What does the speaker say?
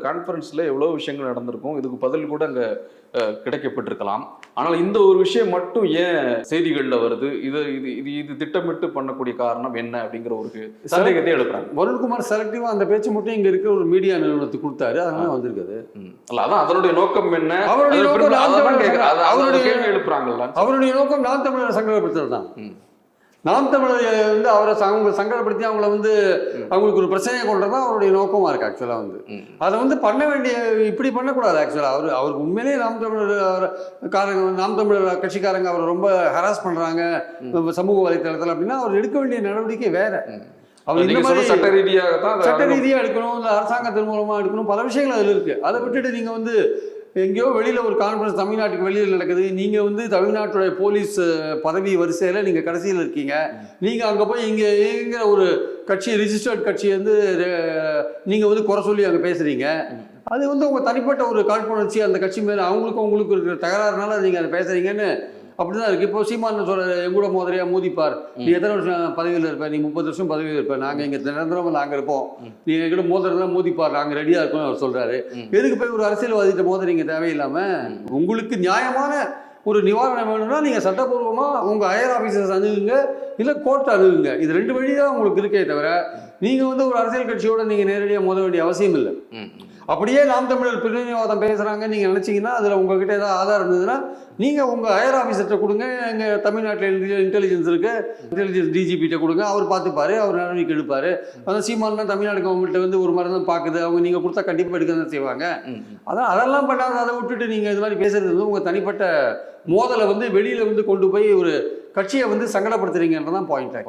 கான்ஃபரன்ஸ்ல எவ்வளவு விஷயங்கள் நடந்திருக்கும், இதுக்கு பதில் கூட அங்க கிடைக்கப்பட்டிருக்கலாம். ஆனால் இந்த ஒரு விஷயம் மட்டும் ஏன் செய்திகள்ல வருது, இது இது இது இது திட்டமிட்டு பண்ணக்கூடிய காரணம் என்ன அப்படிங்கிற ஒரு சந்தேகத்தை எழுப்புறாங்க. வருண்குமார் செலக்டிவா அந்த பேச்சு மட்டும் இங்க இருக்கிற ஒரு மீடியா நிறுவனத்துக்கு கொடுத்தாரு, அதனால வந்திருக்காது. அல்ல, அதான் அதனுடைய நோக்கம் என்ன, அவருடைய நோக்கம் கேள்வி எழுப்புறாங்கல்ல, அவருடைய நோக்கம் நாம் தமிழரை சங்கடப்படுத்துறது தான். நாம் தமிழர் வந்து அவரை அவங்க சங்கடப்படுத்தி அவங்கள வந்து அவங்களுக்கு ஒரு பிரச்சனையை கொண்டதான் அவருடைய நோக்கமாக இருக்குது. ஆக்சுவலாக வந்து அதை வந்து பண்ண வேண்டிய, இப்படி பண்ணக்கூடாது. ஆக்சுவலாக அவருக்கு உண்மையிலேயே நாம் தமிழர் காரங்க, நாம் தமிழர் கட்சிக்காரங்க அவரை ரொம்ப ஹராஸ் பண்ணுறாங்க சமூக வலைத்தளத்தில் அப்படின்னா அவர் எடுக்க வேண்டிய நடவடிக்கை வேற. அவர் இந்த மாதிரி சட்ட ரீதியாக எடுக்கணும், இல்லை அரசாங்கத்தின் மூலமாக எடுக்கணும், பல விஷயங்கள் அதில் இருக்குது. அதை விட்டுட்டு நீங்கள் வந்து எங்கேயோ வெளியில் ஒரு கான்ஃபரன்ஸ் தமிழ்நாட்டுக்கு வெளியில் நடக்குது, நீங்கள் வந்து தமிழ்நாட்டுடைய போலீஸ் பதவி வரிசையில் நீங்கள் கடைசியில் இருக்கீங்க, நீங்கள் அங்கே போய் இங்கே எங்கிற ஒரு கட்சி, ரிஜிஸ்டர்ட் கட்சியை வந்து நீங்கள் வந்து குறை சொல்லி அங்கே பேசுகிறீங்க. அது வந்து உங்கள் தனிப்பட்ட ஒரு காழ்ப்புணர்ச்சி, அந்த கட்சி மேலே உங்களுக்கு இருக்கிற தகராறுனால நீங்கள் அதை பேசுகிறீங்கன்னு அப்படிதான் இருக்குது. இப்போ சீமான் சொல்ற எங்கூட மோதிரியா மோதிப்பார், நீ எத்தனை வருஷம் பதவியில் இருப்ப, நீ 30 வருஷம் பதவியில் இருப்ப, நாங்கள் இங்கே நிரந்தரமாக நாங்கள் இருப்போம், நீ எங்கிட்ட மோதிரதான் மோதிப்பார், நாங்கள் ரெடியாக இருக்கோம்னு அவர் சொல்கிறாரு. எதுக்கு போய் ஒரு அரசியல்வாதிகிட்ட மோதிரிங்க தேவையில்லாமல்? உங்களுக்கு நியாயமான ஒரு நிவாரணம் வேணும்னா நீங்கள் சட்டப்பூர்வமாக உங்கள் ஹையர் ஆஃபீஸர்ஸ் அணுகுங்க, இல்லை கோர்ட் அணுகுங்க. இது 2 வழி தான் உங்களுக்கு இருக்கே தவிர நீங்கள் வந்து ஒரு அரசியல் கட்சியோட நீங்கள் நேரடியாக மோத வேண்டிய அவசியம் இல்லை. அப்படியே நாம் தமிழர் பிரிவினைவாதம் பேசுகிறாங்க நீங்கள் நினச்சிங்கன்னா அதில் உங்ககிட்ட ஏதாவது ஆதாரம் இருந்ததுன்னா நீங்கள் உங்கள் ஹையர் ஆஃபீஸர்கிட்ட கொடுங்க. எங்கள் தமிழ்நாட்டில் இன்டெலிஜென்ஸ் இருக்குது, இன்டெலிஜென்ஸ் டிஜிபிகிட்ட கொடுங்க, அவர் பார்த்துப்பார், அவர் நடவடிக்கை எடுப்பார். அதான் சீமானா தமிழ்நாடு கவர்மெண்ட்டை வந்து ஒரு மாதிரி தான் பார்க்குது, அவங்க நீங்கள் கொடுத்தா கண்டிப்பாக எடுக்க தான் செய்வாங்க. அதெல்லாம் பண்ணாத, அதை விட்டுட்டு நீங்கள் இது மாதிரி பேசுகிறது வந்து உங்கள் தனிப்பட்ட மோதலை வந்து வெளியில் வந்து கொண்டு போய் ஒரு கட்சியை வந்து சங்கடப்படுத்துறீங்கன்றதான் பாயிண்ட்.